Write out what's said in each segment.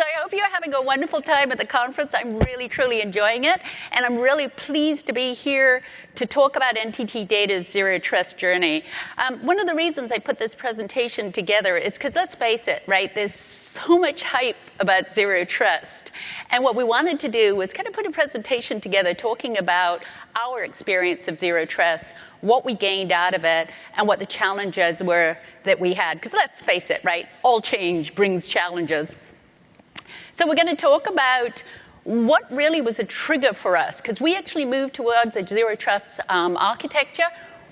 So I hope you're having a wonderful time at the conference. I'm really, truly enjoying it. And I'm really pleased to be here to talk about NTT Data's Zero Trust journey. One of the reasons I put this presentation together is because, let's face it, right, there's so much hype about Zero Trust. And what we wanted to do was kind of put a presentation together talking about our experience of Zero Trust, what we gained out of it, and what the challenges were that we had. Because let's face it, right, all change brings challenges. So we're going to talk about what really was a trigger for us, because we actually moved towards a Zero Trust architecture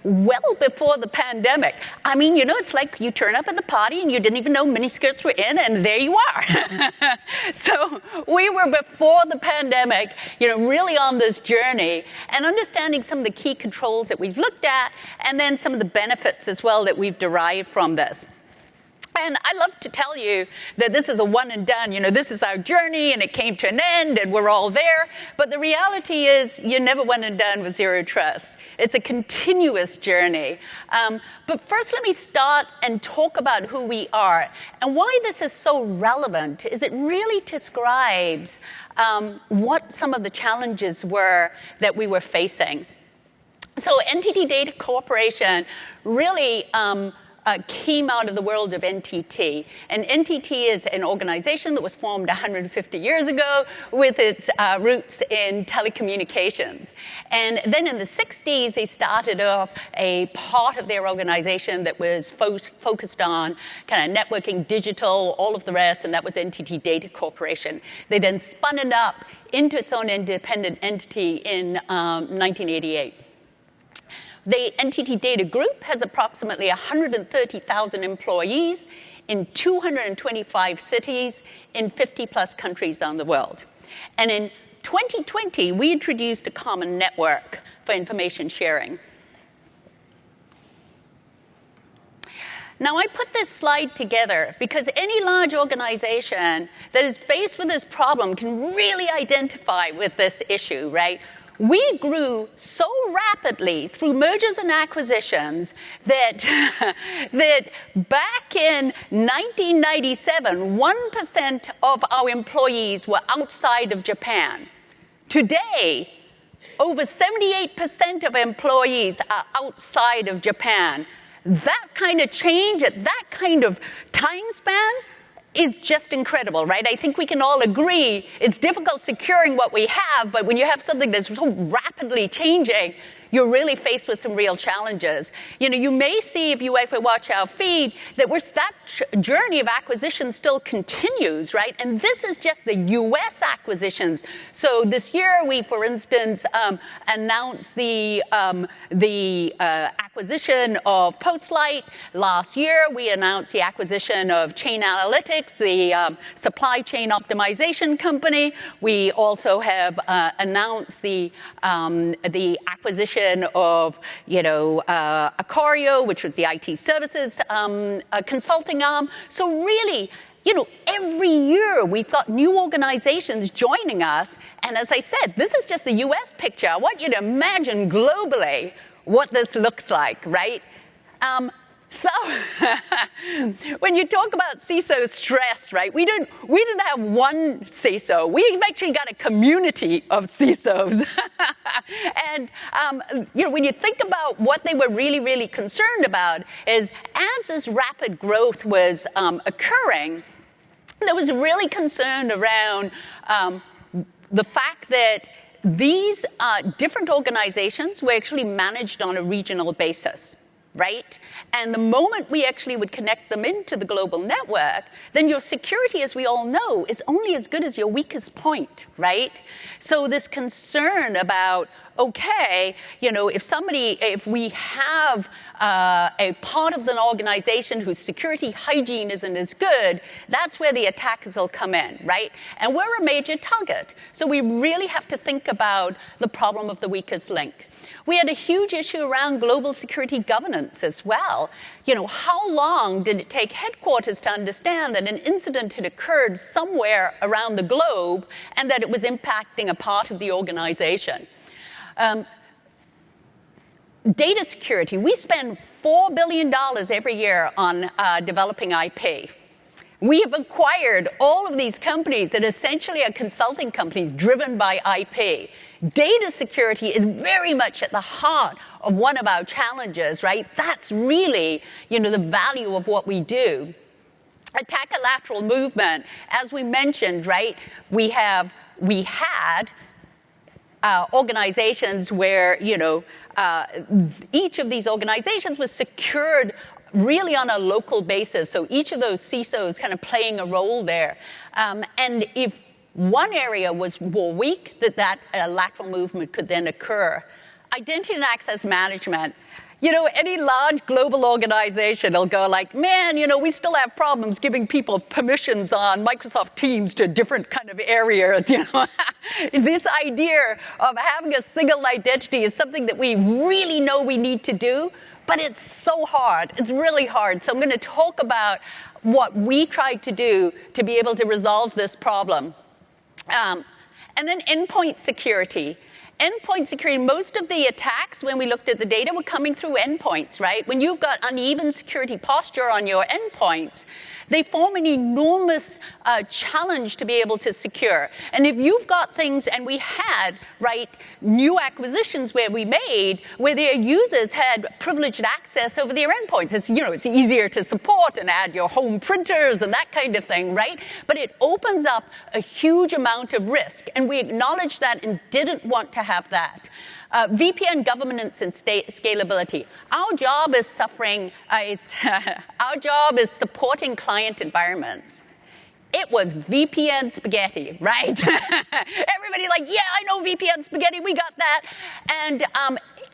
well before the pandemic. I mean, you know, it's like you turn up at the party and you didn't even know miniskirts were in, and there you are. So we were before the pandemic, you know, really on this journey and understanding some of the key controls that we've looked at, and then some of the benefits as well that we've derived from this. And I love to tell you that this is a one and done. You know, this is our journey, and it came to an end, and we're all there. But the reality is you're never one and done with Zero Trust. It's a continuous journey. But first, let me start and talk about who we are. And why this is so relevant is it really describes what some of the challenges were that we were facing. So NTT Data Corporation really came out of the world of NTT. And NTT is an organization that was formed 150 years ago with its roots in telecommunications. And then in the 60s, they started off a part of their organization that was focused on kind of networking, digital, all of the rest, and that was NTT Data Corporation. They then spun it up into its own independent entity in 1988. The NTT Data Group has approximately 130,000 employees in 225 cities in 50-plus countries around the world. And in 2020, we introduced a common network for information sharing. Now, I put this slide together because any large organization that is faced with this problem can really identify with this issue, right? We grew so rapidly through mergers and acquisitions that, that back in 1997, 1% of our employees were outside of Japan. Today, over 78% of employees are outside of Japan. That kind of change at that kind of time span is just incredible, right? I think we can all agree it's difficult securing what we have, but when you have something that's so rapidly changing, you're really faced with some real challenges. You know, you may see, if you ever watch our feed, that that journey of acquisition still continues, right? And this is just the U.S. acquisitions. So this year, we, for instance, announced the acquisition of Postlight. Last year, we announced the acquisition of Chain Analytics, the supply chain optimization company. We also have announced the acquisition of, you know, Acario, which was the IT services consulting arm. So really, you know, every year we've got new organizations joining us. And as I said, this is just a U.S. picture. I want you to imagine globally what this looks like, right? So when you talk about CISO stress, right, we didn't have one CISO. We've actually got a community of CISOs. And, you know, when you think about what they were really, really concerned about is as this rapid growth was occurring, there was really concern around the fact that these different organizations were actually managed on a regional basis. Right? And the moment we actually would connect them into the global network, then your security, as we all know, is only as good as your weakest point, right? So this concern about, okay, you know, if we have a part of an organization whose security hygiene isn't as good, that's where the attackers will come in, right? And we're a major target. So we really have to think about the problem of the weakest link. We had a huge issue around global security governance as well. You know, how long did it take headquarters to understand that an incident had occurred somewhere around the globe and that it was impacting a part of the organization? Data security. We spend $4 billion every year on developing IP. We have acquired all of these companies that essentially are consulting companies driven by IP. Data security is very much at the heart of one of our challenges, right? That's really, the value of what we do. Attacker lateral movement, as we mentioned, right? We had organizations where, each of these organizations was secured really on a local basis. So each of those CISOs kind of playing a role there. And if one area was more weak, that lateral movement could then occur. Identity and access management. Any large global organization will go like, man, we still have problems giving people permissions on Microsoft Teams to different kind of areas, This idea of having a single identity is something that we really know we need to do, but it's so hard. It's really hard. So I'm going to talk about what we tried to do to be able to resolve this problem. And then endpoint security. Endpoint security, most of the attacks, when we looked at the data, were coming through endpoints, right? When you've got uneven security posture on your endpoints, they form an enormous challenge to be able to secure. And if you've got things, and we had, right, new acquisitions where their users had privileged access over their endpoints. It's easier to support and add your home printers and that kind of thing, right? But it opens up a huge amount of risk. And we acknowledged that and didn't want to have that. VPN governance and scalability. Our job is supporting client environments. It was VPN spaghetti, right? Everybody like, yeah, I know VPN spaghetti, we got that. And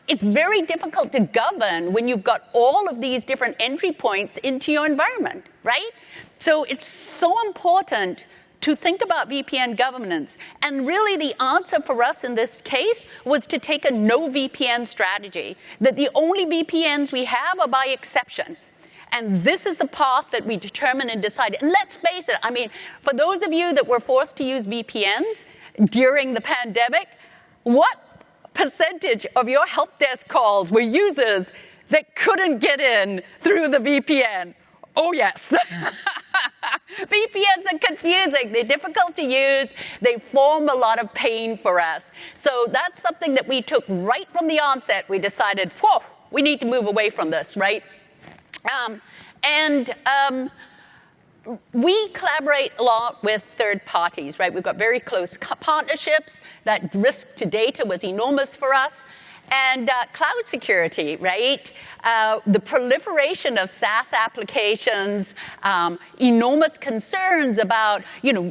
it's very difficult to govern when you've got all of these different entry points into your environment, right? So it's so important to think about VPN governance. And really the answer for us in this case was to take a no VPN strategy, that the only VPNs we have are by exception. And this is a path that we determined and decided. And let's face it, for those of you that were forced to use VPNs during the pandemic, what percentage of your help desk calls were users that couldn't get in through the VPN? Oh, yes. VPNs are confusing. They're difficult to use. They form a lot of pain for us. So that's something that we took right from the onset. We decided, whoa, we need to move away from this, right? We collaborate a lot with third parties, right? We've got very close partnerships. That risk to data was enormous for us. And cloud security, right? The proliferation of SaaS applications, enormous concerns about,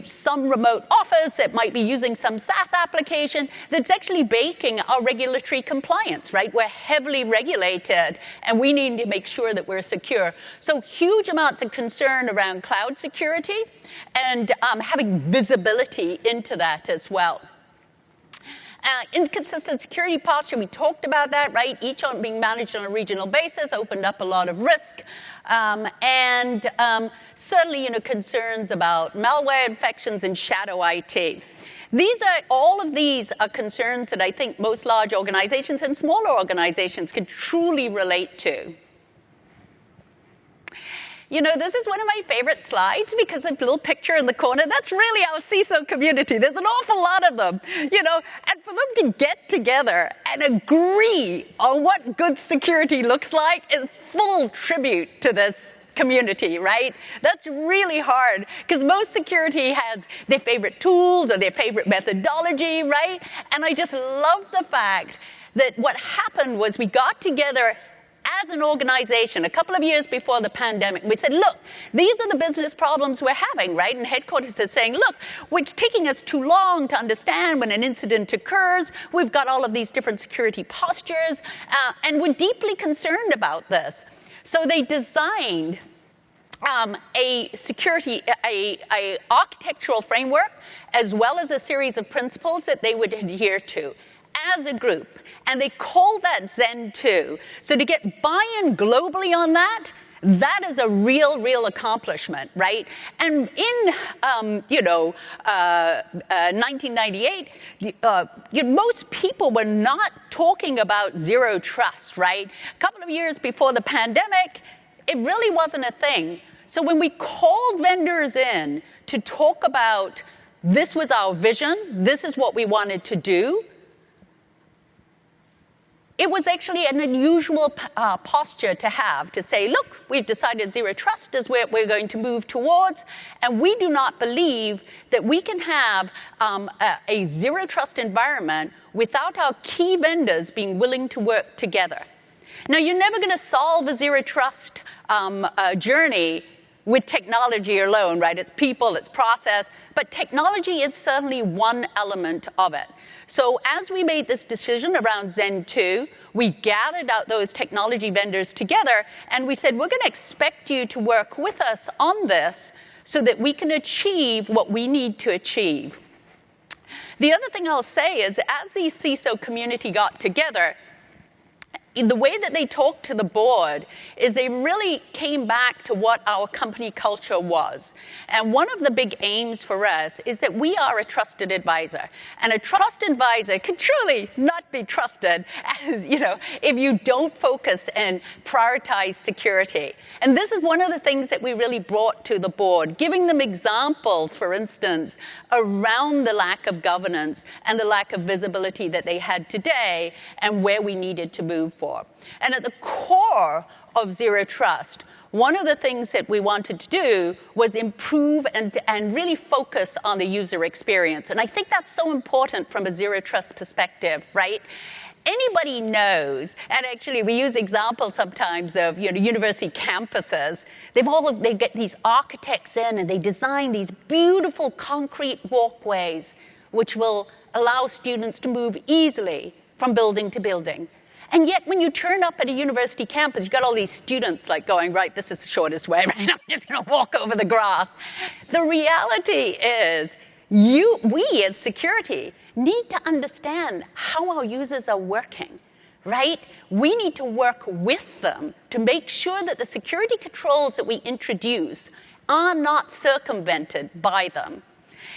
some remote office that might be using some SaaS application that's actually breaking our regulatory compliance, right? We're heavily regulated, and we need to make sure that we're secure. So huge amounts of concern around cloud security and having visibility into that as well. Inconsistent security posture, we talked about that, right? Each being managed on a regional basis opened up a lot of risk. Certainly, concerns about malware infections and shadow IT. All of these are concerns that I think most large organizations and smaller organizations can truly relate to. This is one of my favorite slides because the little picture in the corner, that's really our CISO community. There's an awful lot of them, and for them to get together and agree on what good security looks like is full tribute to this community, right? That's really hard because most security has their favorite tools or their favorite methodology, right? And I just love the fact that what happened was we got together as an organization, a couple of years before the pandemic, we said, look, these are the business problems we're having, right? And headquarters is saying, look, it's taking us too long to understand when an incident occurs. We've got all of these different security postures, and we're deeply concerned about this. So they designed a architectural framework, as well as a series of principles that they would adhere to as a group. And they call that Zen 2. So to get buy-in globally on that is a real accomplishment, right? And in, 1998, most people were not talking about zero trust, right? A couple of years before the pandemic, it really wasn't a thing. So when we called vendors in to talk about this was our vision, this is what we wanted to do, it was actually an unusual posture to have, to say, look, we've decided zero trust is where we're going to move towards, and we do not believe that we can have a zero trust environment without our key vendors being willing to work together. Now, you're never going to solve a zero trust journey with technology alone, right? It's people, it's process, but technology is certainly one element of it. So as we made this decision around Zen 2, we gathered out those technology vendors together, and we said, we're going to expect you to work with us on this so that we can achieve what we need to achieve. The other thing I'll say is, as the CISO community got together, the way that they talked to the board is they really came back to what our company culture was. And one of the big aims for us is that we are a trusted advisor. And a trusted advisor can truly not be trusted as, if you don't focus and prioritize security. And this is one of the things that we really brought to the board, giving them examples, for instance, around the lack of governance and the lack of visibility that they had today and where we needed to move forward. And at the core of zero trust, one of the things that we wanted to do was improve and really focus on the user experience. And I think that's so important from a zero trust perspective, right? Anybody knows, and actually we use examples sometimes of university campuses. They get these architects in and they design these beautiful concrete walkways which will allow students to move easily from building to building. And yet, when you turn up at a university campus, you've got all these students going, right, this is the shortest way, right? I'm just going to walk over the grass. The reality is, we as security need to understand how our users are working, right? We need to work with them to make sure that the security controls that we introduce are not circumvented by them.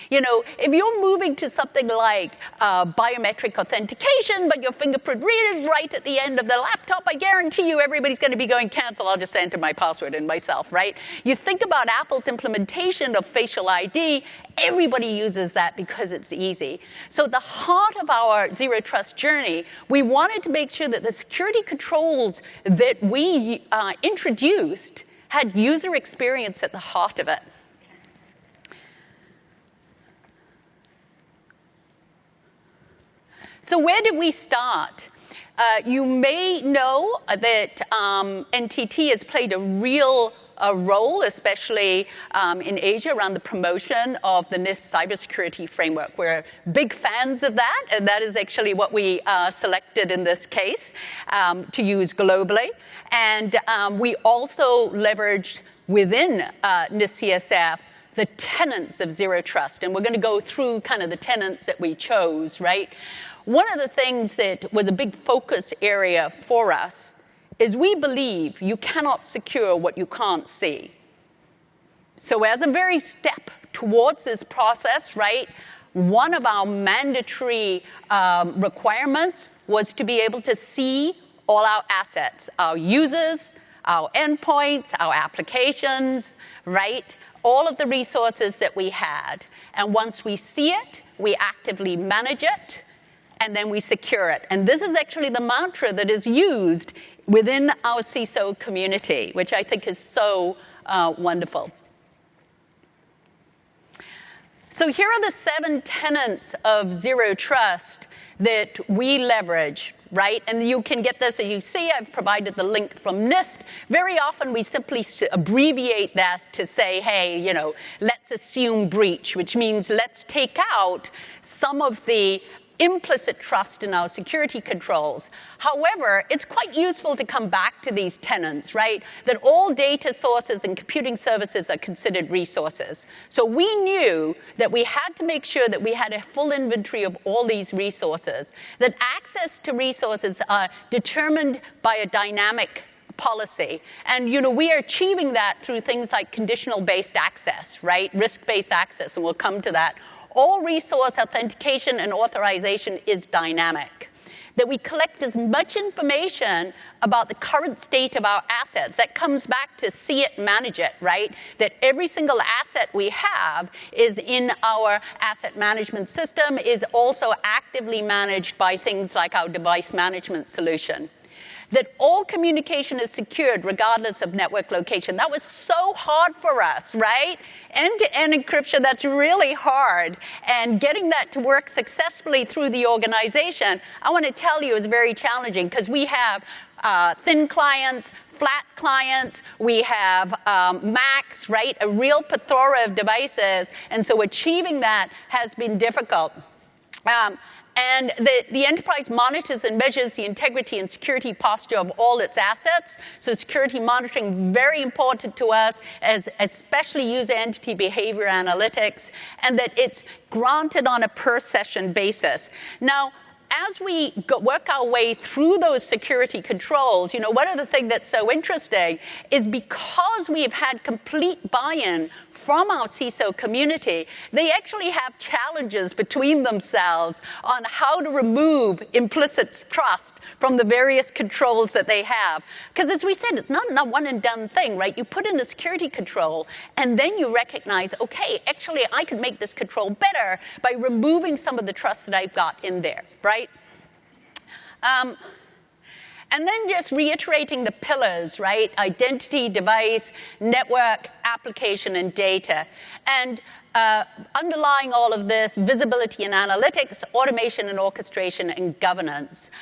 If you're moving to something like biometric authentication, but your fingerprint reader is right at the end of the laptop, I guarantee you everybody's going to be going, cancel, I'll just enter my password in myself, right? You think about Apple's implementation of facial ID, everybody uses that because it's easy. So at the heart of our zero trust journey, we wanted to make sure that the security controls that we introduced had user experience at the heart of it. So where did we start? You may know that NTT has played a real role, especially in Asia, around the promotion of the NIST cybersecurity framework. We're big fans of that, and that is actually what we selected in this case to use globally. And we also leveraged within NIST CSF the tenets of zero trust. And we're going to go through kind of the tenets that we chose, right? One of the things that was a big focus area for us is we believe you cannot secure what you can't see. So as a very step towards this process, right, one of our mandatory requirements was to be able to see all our assets, our users, our endpoints, our applications, right, all of the resources that we had. And once we see it, we actively manage it, and then we secure it. And this is actually the mantra that is used within our CISO community, which I think is so wonderful. So here are the 7 tenets of zero trust that we leverage, right? And you can get this, as you see, I've provided the link from NIST. Very often we simply abbreviate that to say, hey, let's assume breach, which means let's take out some of the implicit trust in our security controls. However, it's quite useful to come back to these tenets, right? That all data sources and computing services are considered resources. So we knew that we had to make sure that we had a full inventory of all these resources, that access to resources are determined by a dynamic policy. And, we are achieving that through things like conditional-based access, right? Risk-based access, and we'll come to that. All resource authentication and authorization is dynamic. that we collect as much information about the current state of our assets. That comes back to see it, manage it, right? That every single asset we have is in our asset management system, is also actively managed by things like our device management solution. That all communication is secured regardless of network location. That was so hard for us, right? End-to-end encryption, that's really hard. And getting that to work successfully through the organization, I want to tell you, is very challenging because we have thin clients, flat clients, we have Macs, right? A real plethora of devices. And so achieving that has been difficult. And the enterprise monitors and measures the integrity and security posture of all its assets. So security monitoring, very important to us, as especially user entity behavior analytics, and that it's granted on a per session basis. Now, as we work our way through those security controls, one of the things that's so interesting is because we've had complete buy-in from our CISO community, they actually have challenges between themselves on how to remove implicit trust from the various controls that they have. Because as we said, it's not a one and done thing, right? You put in a security control and then you recognize, okay, actually I could make this control better by removing some of the trust that I've got in there, right? And then just reiterating the pillars, right? Identity, device, network, application, and data. And underlying all of this, visibility and analytics, automation and orchestration, and governance.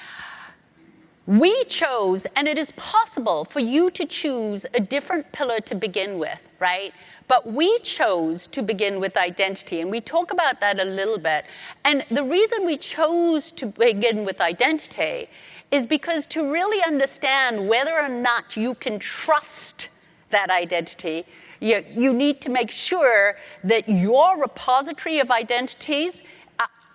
We chose, and it is possible for you to choose a different pillar to begin with, right? But we chose to begin with identity, and we talk about that a little bit. And the reason we chose to begin with identity is because to really understand whether or not you can trust that identity, you need to make sure that your repository of identities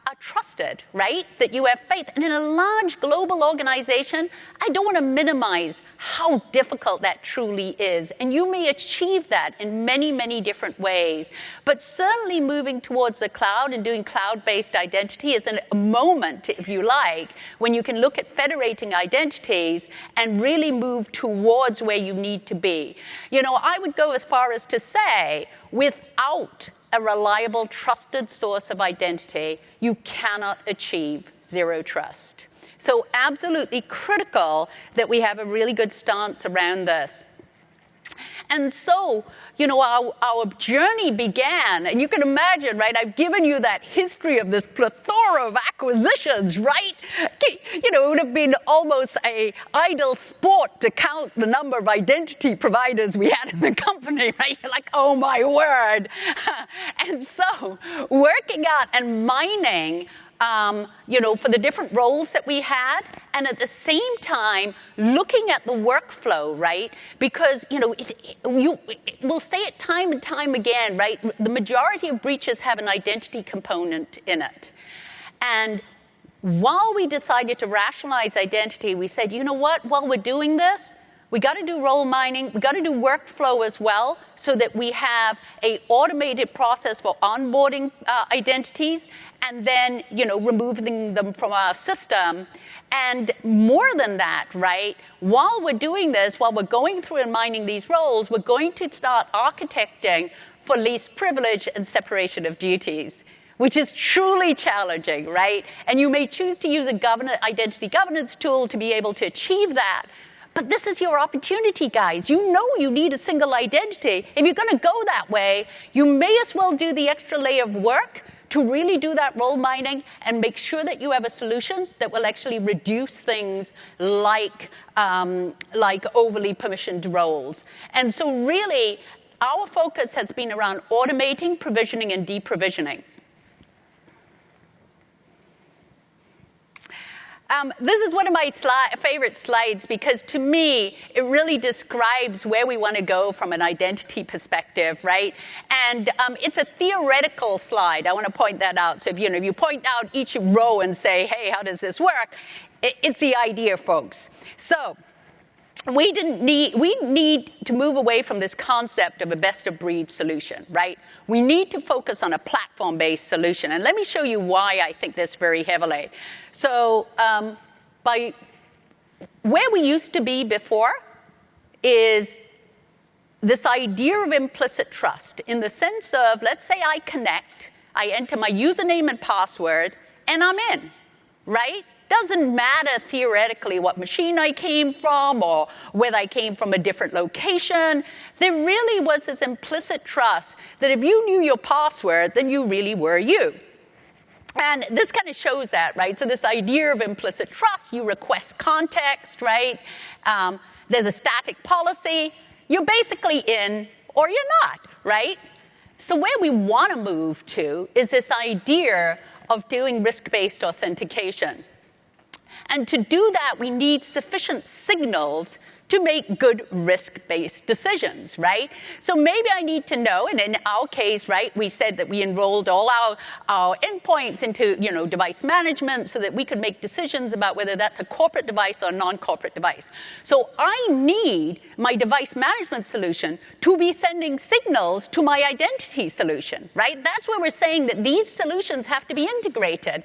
are trusted, right? That you have faith. And in a large global organization, I don't want to minimize how difficult that truly is. And you may achieve that in many, many different ways. But certainly moving towards the cloud and doing cloud-based identity is a moment, if you like, when you can look at federating identities and really move towards where you need to be. I would go as far as to say, without a reliable, trusted source of identity, you cannot achieve zero trust. So absolutely critical that we have a really good stance around this. And so, our journey began, and you can imagine, right, I've given you that history of this plethora of acquisitions, right? It would have been almost an idle sport to count the number of identity providers we had in the company, right? You're like, oh my word. And so, working out and mining for the different roles that we had, and at the same time, looking at the workflow, right? Because, we'll say it time and time again, right? The majority of breaches have an identity component in it. And while we decided to rationalize identity, we said, you know what? While we're doing this, we got to do role mining. We got to do workflow as well, so that we have an automated process for onboarding identities, and then removing them from our system. And more than that, right? While we're doing this, while we're going through and mining these roles, we're going to start architecting for least privilege and separation of duties, which is truly challenging, right? And you may choose to use a identity governance tool to be able to achieve that. But this is your opportunity, guys. You know you need a single identity. If you're going to go that way, you may as well do the extra layer of work to really do that role mining and make sure that you have a solution that will actually reduce things like overly permissioned roles. And so really, our focus has been around automating, provisioning, and deprovisioning. This is one of my favorite slides because to me, it really describes where we want to go from an identity perspective, right? And it's a theoretical slide. I want to point that out. So if you point out each row and say, hey, how does this work? It's the idea, folks. So we need to move away from this concept of a best-of-breed solution, right? We need to focus on a platform-based solution. And let me show you why I think this very heavily. So by where we used to be before is this idea of implicit trust in the sense of, let's say I connect, I enter my username and password, and I'm in, right? Doesn't matter theoretically what machine I came from or whether I came from a different location. There really was this implicit trust that if you knew your password, then you really were you. And this kind of shows that, right? So this idea of implicit trust, you request context, right? There's a static policy. You're basically in or you're not, right? So where we want to move to is this idea of doing risk-based authentication. And to do that, we need sufficient signals to make good risk-based decisions, right? So maybe I need to know, and in our case, right, we said that we enrolled all our endpoints into, device management so that we could make decisions about whether that's a corporate device or a non-corporate device. So I need my device management solution to be sending signals to my identity solution, right? That's where we're saying that these solutions have to be integrated.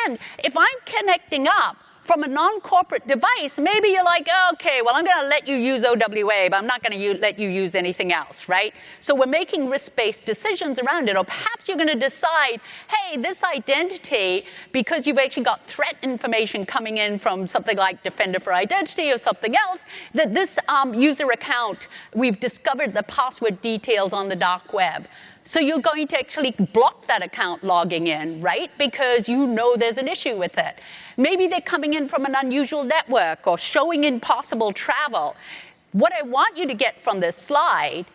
And if I'm connecting up from a non-corporate device, maybe you're like, okay, well, I'm going to let you use OWA, but I'm not going to let you use anything else, right? So we're making risk-based decisions around it. Or perhaps you're going to decide, hey, this identity, because you've actually got threat information coming in from something like Defender for Identity or something else, that this user account, we've discovered the password details on the dark web. So you're going to actually block that account logging in, right? Because you know there's an issue with it. Maybe they're coming in from an unusual network or showing impossible travel. What I want you to get from this slide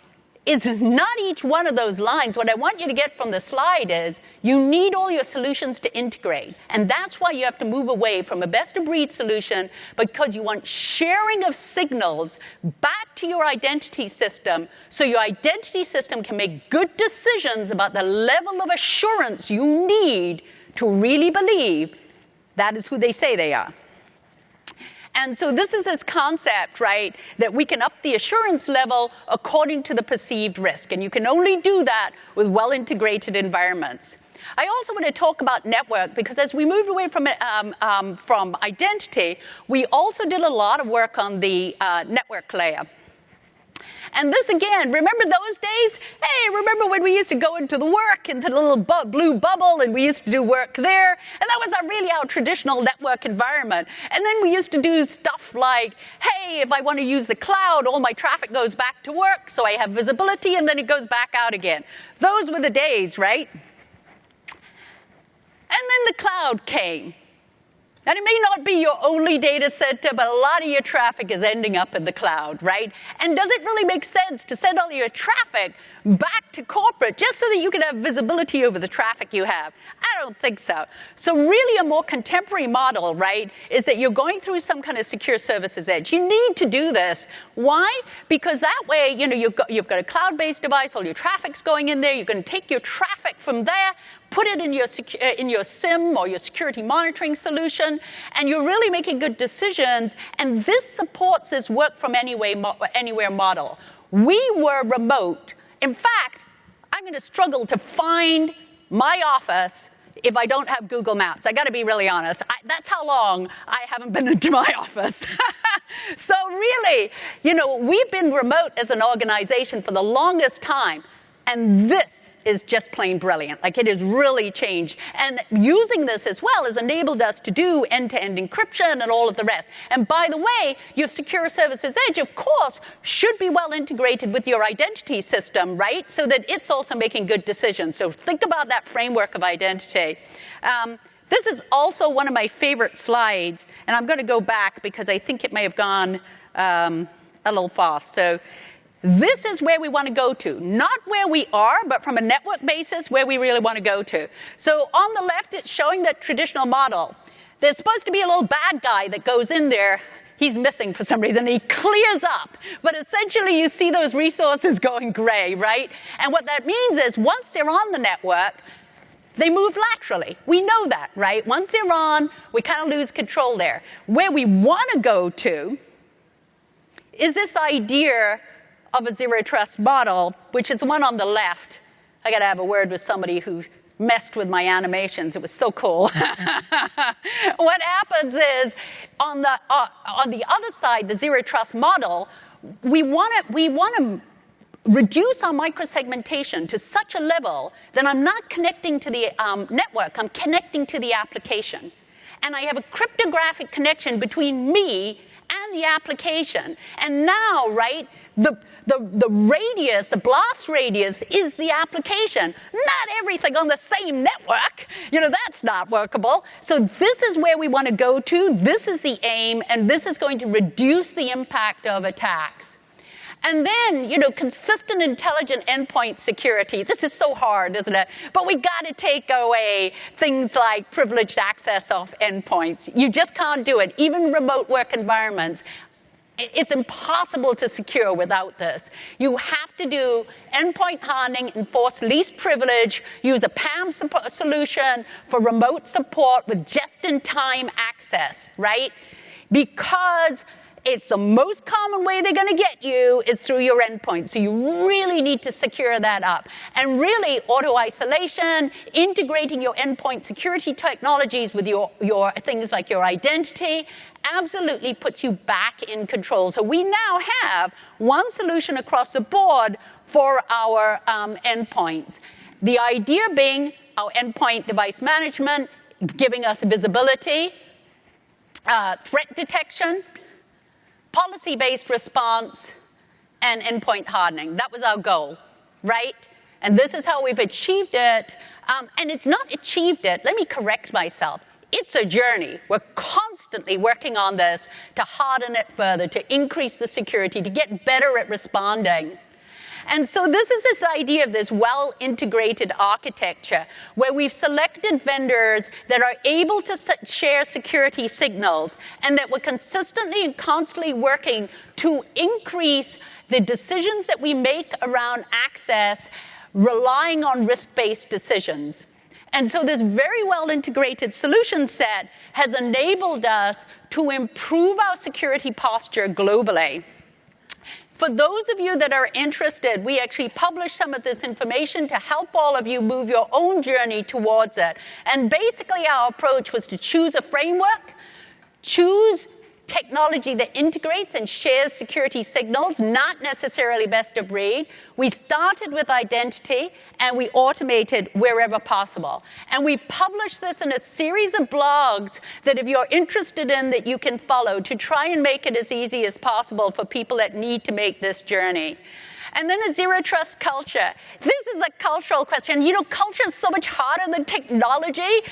is not each one of those lines. What I want you to get from the slide is you need all your solutions to integrate. And that's why you have to move away from a best-of-breed solution, because you want sharing of signals back to your identity system so your identity system can make good decisions about the level of assurance you need to really believe that is who they say they are. And so this is this concept, right, that we can up the assurance level according to the perceived risk. And you can only do that with well-integrated environments. I also want to talk about network, because as we moved away from identity, we also did a lot of work on the network layer. And this, again, remember those days? Hey, remember when we used to go into the work, into the little blue bubble, and we used to do work there? And that was really our traditional network environment. And then we used to do stuff like, hey, if I want to use the cloud, all my traffic goes back to work, so I have visibility, and then it goes back out again. Those were the days, right? And then the cloud came. And it may not be your only data center, but a lot of your traffic is ending up in the cloud, right? And does it really make sense to send all your traffic back to corporate just so that you can have visibility over the traffic you have? I don't think so. So really a more contemporary model, right, is that you're going through some kind of secure services edge. You need to do this. Why? Because that way, you've got a cloud-based device, all your traffic's going in there, you're going to take your traffic from there, put it in your SIM or your security monitoring solution, and you're really making good decisions. And this supports this work from anywhere model. We were remote. In fact, I'm going to struggle to find my office if I don't have Google Maps. I got to be really honest. That's how long I haven't been into my office. So really, we've been remote as an organization for the longest time. And this is just plain brilliant. Like, it has really changed. And using this as well has enabled us to do end-to-end encryption and all of the rest. And by the way, your secure services edge, of course, should be well integrated with your identity system, right? So that it's also making good decisions. So think about that framework of identity. This is also one of my favorite slides. And I'm going to go back because I think it may have gone a little fast. So this is where we want to go to. Not where we are, but from a network basis, where we really want to go to. So on the left, it's showing that traditional model. There's supposed to be a little bad guy that goes in there. He's missing for some reason. He clears up. But essentially, you see those resources going gray, right? And what that means is once they're on the network, they move laterally. We know that, right? Once they're on, we kind of lose control there. Where we want to go to is this idea of a zero trust model, which is the one on the left. I got to have a word with somebody who messed with my animations. It was so cool. What happens is, on the other side, the zero trust model, we want to reduce our microsegmentation to such a level that I'm not connecting to the network, I'm connecting to the application. And I have a cryptographic connection between me and the application. And now, right, the radius, the blast radius is the application, not everything on the same network. That's not workable. So this is where we want to go to. This is the aim, and this is going to reduce the impact of attacks. And then, consistent intelligent endpoint security. This is so hard, isn't it? But we got to take away things like privileged access of endpoints. You just can't do it. Even remote work environments, it's impossible to secure without this. You have to do endpoint hardening, enforce least privilege, use a PAM solution for remote support with just-in-time access, right? Because it's the most common way they're going to get you is through your endpoint. So you really need to secure that up. And really, auto-isolation, integrating your endpoint security technologies with your things like your identity, absolutely puts you back in control. So we now have one solution across the board for our endpoints. The idea being our endpoint device management, giving us visibility, threat detection, policy-based response, and endpoint hardening. That was our goal, right? And this is how we've achieved it. And it's not achieved it. Let me correct myself. It's a journey. We're constantly working on this to harden it further, to increase the security, to get better at responding. And so this is this idea of this well-integrated architecture where we've selected vendors that are able to share security signals and that we're consistently and constantly working to increase the decisions that we make around access, relying on risk-based decisions. And so this very well-integrated solution set has enabled us to improve our security posture globally. For those of you that are interested, we actually published some of this information to help all of you move your own journey towards it. And basically our approach was to choose a framework, choose technology that integrates and shares security signals, not necessarily best of breed. We started with identity, and we automated wherever possible. And we published this in a series of blogs that if you're interested in, that you can follow to try and make it as easy as possible for people that need to make this journey. And then a zero trust culture. This is a cultural question. Culture is so much harder than technology.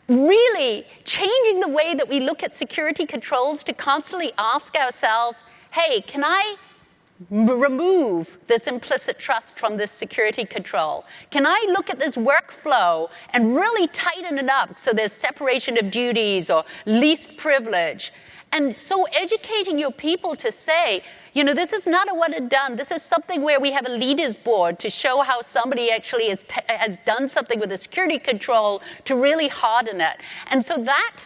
Really changing the way that we look at security controls to constantly ask ourselves, hey, can I remove this implicit trust from this security control? Can I look at this workflow and really tighten it up so there's separation of duties or least privilege? And so educating your people to say, this is not a one and done. This is something where we have a leaders board to show how somebody actually has done something with a security control to really harden it. And so that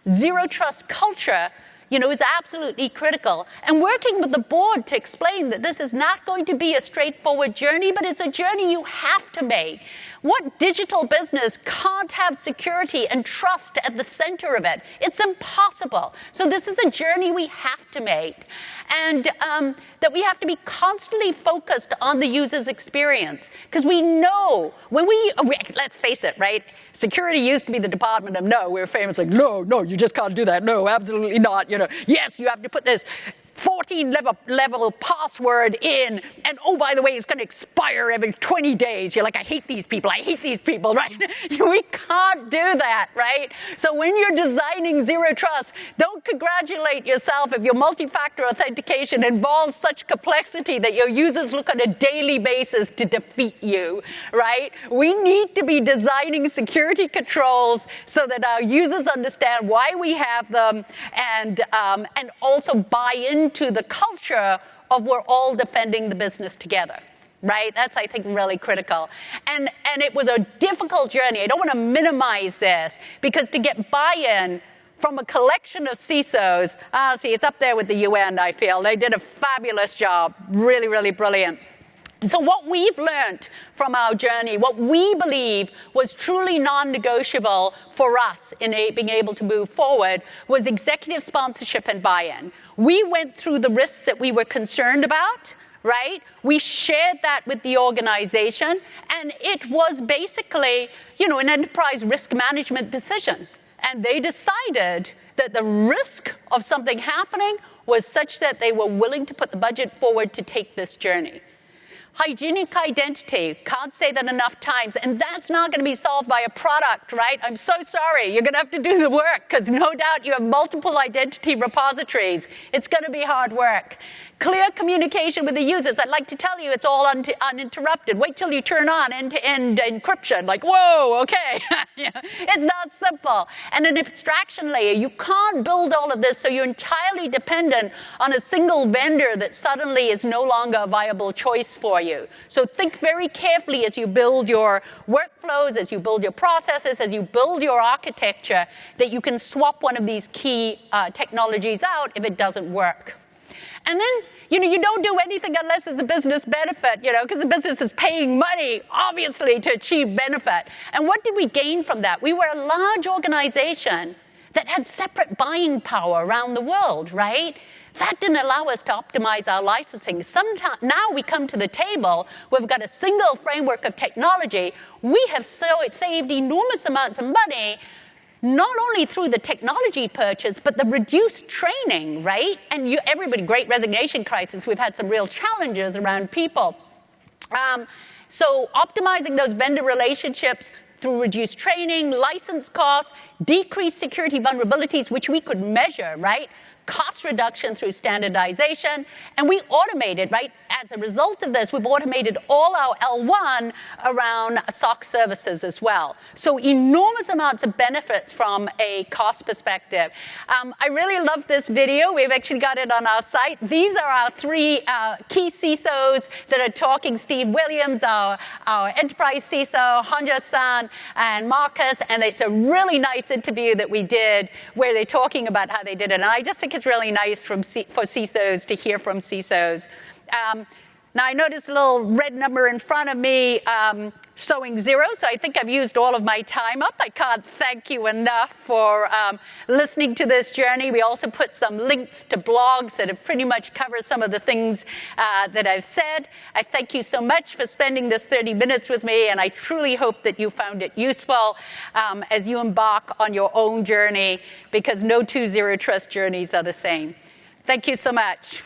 zero trust culture, is absolutely critical. And working with the board to explain that this is not going to be a straightforward journey, but it's a journey you have to make. What digital business can't have security and trust at the center of it? It's impossible. So this is a journey we have to make. And that we have to be constantly focused on the user's experience. Because we know when let's face it, right? Security used to be the department of no. We were famous like, no, you just can't do that. No, absolutely not. Yes, you have to put this 14-level password in, and oh, by the way, it's going to expire every 20 days. You're like, I hate these people, right? We can't do that, right? So when you're designing zero trust, don't congratulate yourself if your multi-factor authentication involves such complexity that your users look on a daily basis to defeat you, right? We need to be designing security controls so that our users understand why we have them and also buy into the culture of we're all defending the business together, right? That's, I think, really critical. And it was a difficult journey. I don't want to minimize this, because to get buy-in from a collection of CISOs, honestly, it's up there with the UN, I feel. They did a fabulous job, really, really brilliant. So what we've learned from our journey, what we believe was truly non-negotiable for us in being able to move forward, was executive sponsorship and buy-in. We went through the risks that we were concerned about, right? We shared that with the organization, and it was basically, an enterprise risk management decision. And they decided that the risk of something happening was such that they were willing to put the budget forward to take this journey. Hygienic identity, can't say that enough times, and that's not going to be solved by a product, right? I'm so sorry, you're going to have to do the work, because no doubt you have multiple identity repositories. It's going to be hard work. Clear communication with the users. I'd like to tell you it's all uninterrupted. Wait till you turn on end-to-end encryption. Like, whoa, okay. It's not simple. And an abstraction layer. You can't build all of this, so you're entirely dependent on a single vendor that suddenly is no longer a viable choice for you. So think very carefully as you build your workflows, as you build your processes, as you build your architecture, that you can swap one of these key technologies out if it doesn't work. And then, you don't do anything unless there's a business benefit, because the business is paying money, obviously, to achieve benefit. And what did we gain from that? We were a large organization that had separate buying power around the world, right? That didn't allow us to optimize our licensing. Now we come to the table, we've got a single framework of technology. We have saved enormous amounts of money, not only through the technology purchase, but the reduced training, right? And everybody, great resignation crisis, we've had some real challenges around people. So optimizing those vendor relationships through reduced training, license costs, decreased security vulnerabilities, which we could measure, right? Cost reduction through standardization, and we automated, right? As a result of this, we've automated all our L1 around SOC services as well. So enormous amounts of benefits from a cost perspective. I really love this video. We've actually got it on our site. These are our three key CISOs that are talking. Steve Williams, our enterprise CISO, Hanja-san, and Marcus, and it's a really nice interview that we did where they're talking about how they did it. And I just think it's really nice for CISOs to hear from CISOs. Now, I noticed a little red number in front of me showing 0, so I think I've used all of my time up. I can't thank you enough for listening to this journey. We also put some links to blogs that have pretty much covered some of the things that I've said. I thank you so much for spending this 30 minutes with me, and I truly hope that you found it useful as you embark on your own journey, because no two zero trust journeys are the same. Thank you so much.